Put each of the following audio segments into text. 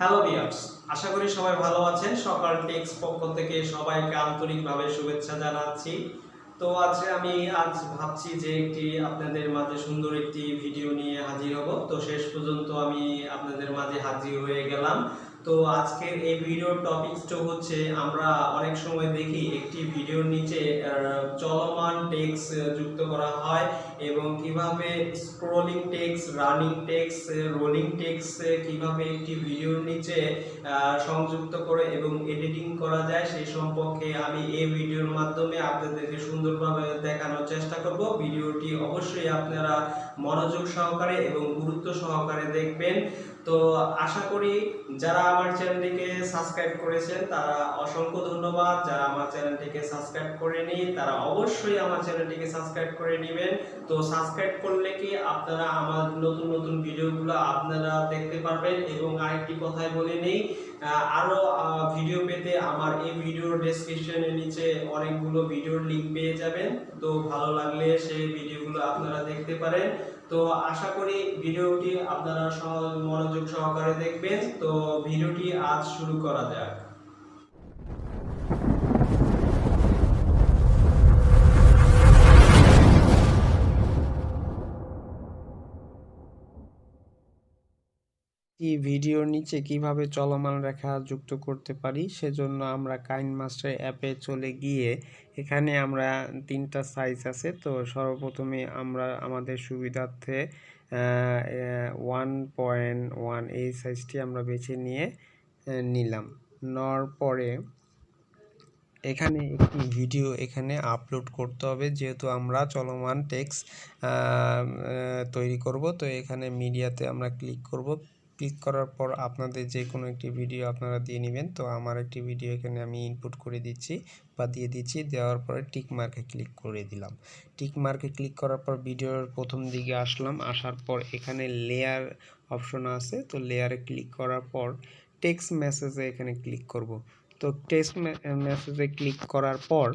Hello viewers, আশা করি সবাই ভালো আছেন। সকাল টেক্স পক্ষ থেকে সবাইকে আন্তরিকভাবে শুভেচ্ছা জানাচ্ছি। তো আজ ভাবছি যে আপনাদের মাঝে সুন্দর একটি ভিডিও নিয়ে হাজির হব। তো শেষ পর্যন্ত আমি আপনাদের মাঝে হাজির হয়ে গেলাম। তো আজকের এই ভিডিওর টপিকসটা হচ্ছে, আমরা অনেক সময় দেখি একটি ভিডিওর নিচে চলমান টেক্সট যুক্ত করা হয় এবং কিভাবে scrolling text, running text, rolling text কিভাবে একটি ভিডিওর নিচে সংযুক্ত করে এবং এডিটিং করা যায় সেই সম্পর্কে আমি এই ভিডিওর মাধ্যমে আপনাদেরকে সুন্দরভাবে দেখানোর চেষ্টা করব। ভিডিওটি অবশ্যই আপনারা মনোযোগ সহকারে এবং গুরুত্ব সহকারে দেখবেন। তো আশা করি যারা আমার চ্যানেলটিকে সাবস্ক্রাইব করেছেন তারা অসংখ্য ধন্যবাদ। যারা আমার চ্যানেলটিকে সাবস্ক্রাইব করেনি তারা অবশ্যই আমার চ্যানেলটিকে সাবস্ক্রাইব করে নেবেন। তো সাবস্ক্রাইব করলে কি আপনারা আমার নতুন নতুন ভিডিওগুলো আপনারা দেখতে পারবেন। এবং আরেকটি কথাই বলে নেই, আরো ভিডিও পেতে আমার এই ভিডিওর ডেসক্রিপশনের নিচে অনেকগুলো ভিডিওর লিংক পেয়ে যাবেন। তো ভালো লাগলে সেই ভিডিওগুলো আপনারা দেখতে পারেন। তো আশা করি ভিডিওটি আপনারা মনোযোগ সহকারে দেখবেন। তো ভিডিওটি আজ শুরু করা যাক। এই ভিডিওর নিচে কিভাবে চলমান রেখা যুক্ত করতে পারি সেজন্য আমরা কাইনমাস্টার অ্যাপে চলে গিয়ে এখানে আমরা 3টা সাইজ আছে। তো সর্বপ্রথমে আমরা আমাদের সুবিধার্থে 1.1 এই সাইজটি আমরা বেছে নিয়ে নিলাম। নেওয়ার পরে এখানে একটি ভিডিও এখানে আপলোড করতে হবে, যেহেতু আমরা চলমান টেক্সট তৈরি করব। তো এখানে মিডিয়াতে আমরা ক্লিক করব। ক্লিক করার পর আপনাদের যে কোনো একটি ভিডিও আপনারা দিয়ে নেবেন। তো আমার একটি ভিডিও এখানে আমি ইনপুট করে দিচ্ছি বা দিয়ে দিচ্ছি। দেওয়ার পরে টিক মার্কে ক্লিক করে দিলাম। টিক মার্কে ক্লিক করার পর ভিডিওর প্রথম দিকে আসলাম। আসার পর এখানে লেয়ার অপশন আছে। তো লেয়ারে ক্লিক করার পর টেক্সট মেসেজে এখানে ক্লিক করব। তো টেক্সট মেসেজে ক্লিক করার পর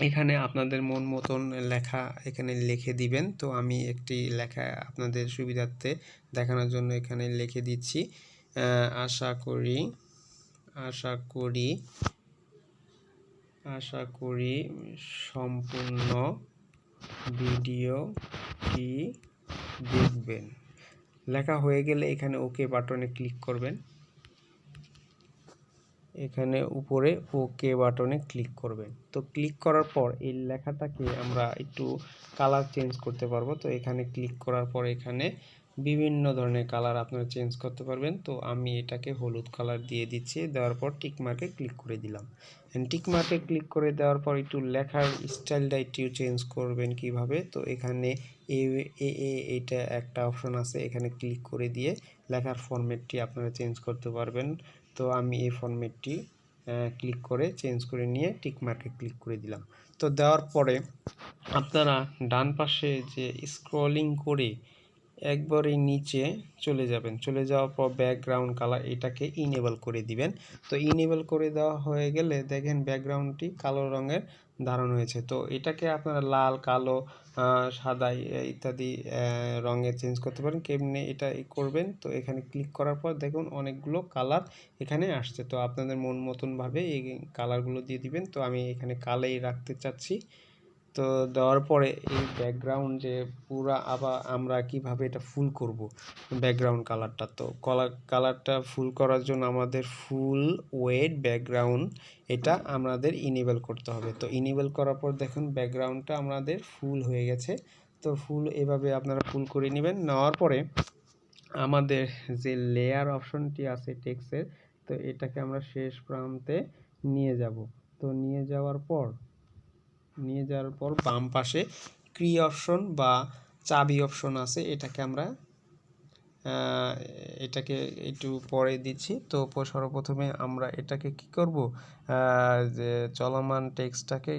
এখানে আপনাদের মন মতন লেখা এখানে লিখে দিবেন। তো আমি একটি লেখা আপনাদের সুবিধার্থে দেখানোর জন্য এখানে লিখে দিচ্ছি। আশা করি সম্পূর্ণ ভিডিওটি দেখবেন। লেখা হয়ে গেলে এখানে ওকে বাটনে ক্লিক করবেন। এখানে উপরে ওকে বাটনে ক্লিক করবেন। তো ক্লিক করার পর এই লেখাটাকে আমরা একটু কালার চেঞ্জ করতে পারবো। তো এখানে ক্লিক করার পর এখানে বিভিন্ন ধরনের কালার আপনারা চেঞ্জ করতে পারবেন। তো আমি এটাকে হলুদ কালার দিয়ে দিচ্ছি। দেওয়ার পর টিক মার্কে ক্লিক করে দিলাম। টিক মার্কে ক্লিক করে দেওয়ার পর একটু লেখার স্টাইলটা একটু চেঞ্জ করবেন কিভাবে। তো এখানে এইটা একটা অপশন আছে, এখানে ক্লিক করে দিয়ে লেখার ফরম্যাটটি আপনারা চেঞ্জ করতে পারবেন। তো আমি এই ফরম্যাটটি ক্লিক করে চেঞ্জ করে নিয়ে টিক মার্কে ক্লিক করে দিলাম। তো দেওয়ার পরে আপনারা ডান পাশে যে স্ক্রলিং করে একবারে নিচে চলে যাবেন। চলে যাওয়ার পর ব্যাকগ্রাউন্ড কালার এটাকে ইনেবল করে দিবেন। তো ইনেবল করে দেওয়া হয়ে গেলে দেখেন ব্যাকগ্রাউন্ডটি কালো রঙের ধারণ হয়েছে। তো এটাকে আপনারা লাল, কালো, সাদা ইত্যাদি রঙে চেঞ্জ করতে পারেন। কেমনে এটা করবেন, তো এখানে ক্লিক করার পর দেখুন অনেকগুলো কালার এখানে আসছে। তো আপনাদের মন মতনভাবে এই কালারগুলো দিয়ে দিবেন। তো আমি এখানে কালোই রাখতে চাচ্ছি। তো দেওয়ার পরে এই ব্যাকগ্রাউন্ড যে পুরা আবার আমরা কিভাবে এটা ফুল করব ব্যাকগ্রাউন্ড কালারটা। তো কালারটা ফুল করার জন্য আমাদের ফুল ওয়েট ব্যাকগ্রাউন্ড এটা আমাদের ইনেবল করতে হবে। তো ইনেবল করার পর দেখুন ব্যাকগ্রাউন্ডটা আমাদের ফুল হয়ে গেছে। তো ফুল এভাবে আপনারা ফুল করে নেবেন। নেওয়ার পরে আমাদের যে লেয়ার অপশনটি আছে টেক্সটের, তো এটাকে আমরা শেষ প্রান্তে নিয়ে যাব। তো নিয়ে যাওয়ার পর বাম পাশে কি অপশন বা চাবি অপশন আছে, এটাকে একটু পরে দিচ্ছি। তো সর্বপ্রথমে আমরা এটাকে কি করব, যে চলমান টেক্সটটাকে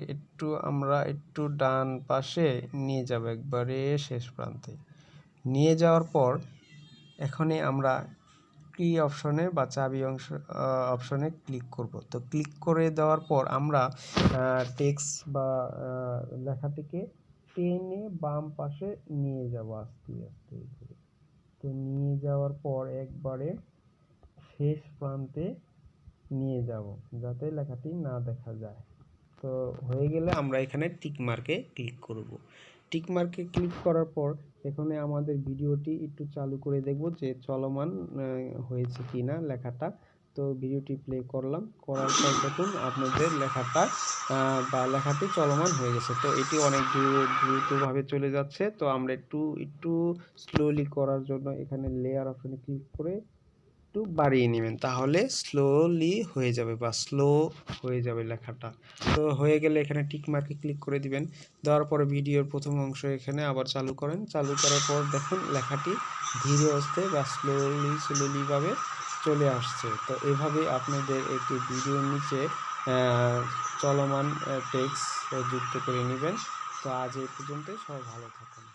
আমরা একটু ডান পাশে নিয়ে যাব, একবারে শেষ প্রান্তে নিয়ে যাওয়ার পর এখানে আমরা কি অপশনে বা চাবি অপশনে ক্লিক করব। তো ক্লিক করে দেওয়ার পর আমরা টেক্সট বা লেখাটিকে টেনে বাম পাশে নিয়ে যাব আস্তে আস্তে করে। তো নিয়ে যাওয়ার পর একবারে শেষ প্রান্তে নিয়ে যাব যাতে লেখাটি না দেখা যায়। তো হয়ে গেলে আমরা এখানে টিক মার্কে ক্লিক করব। টিক মার্কে ক্লিক করার পর এখানে আমাদের ভিডিওটি একটু চালু করে দেখব যে চলমান হয়েছে কিনা লেখাটা। তো ভিডিওটি প্লে করলাম, করার পর দেখুন আপনাদের লেখাটা বা লেখাটি চলমান হয়ে গেছে। তো এটি অনেক দ্রুতভাবে চলে যাচ্ছে। তো আমরা একটু স্লোলি করার জন্য এখানে লেয়ার অপশনে ক্লিক করে একটু বাড়িয়ে নেবেন, তাহলে স্লোলি হয়ে যাবে বা স্লো হয়ে যাবে লেখাটা। তো হয়ে গেলে এখানে টিক মার্কে ক্লিক করে দিবেন। দেওয়ার পরে ভিডিওর প্রথম অংশ এখানে আবার চালু করেন। চালু করার পর দেখুন লেখাটি ধীরে আস্তে বা স্লোলি ভাবে চলে আসছে। তো এভাবে আপনাদের একটি ভিডিওর নিচে চলমান টেক্সট যুক্ত করে নেবেন। তো আজ এই পর্যন্তই, সবাই ভালো থাকুন।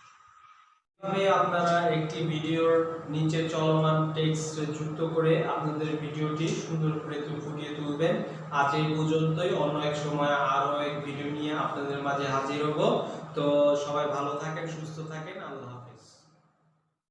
এভাবে আপনারা একটি ভিডিওর নিচে চলমান টেক্সট যুক্ত করে আপনাদের ভিডিওটি সুন্দর করে ফুটিয়ে তুলবেন। আজ এই পর্যন্তই, অন্য এক সময় আরো এক ভিডিও নিয়ে আপনাদের মাঝে হাজির হব। তো সবাই ভালো থাকেন, সুস্থ থাকেন, আল্লাহ হাফেজ।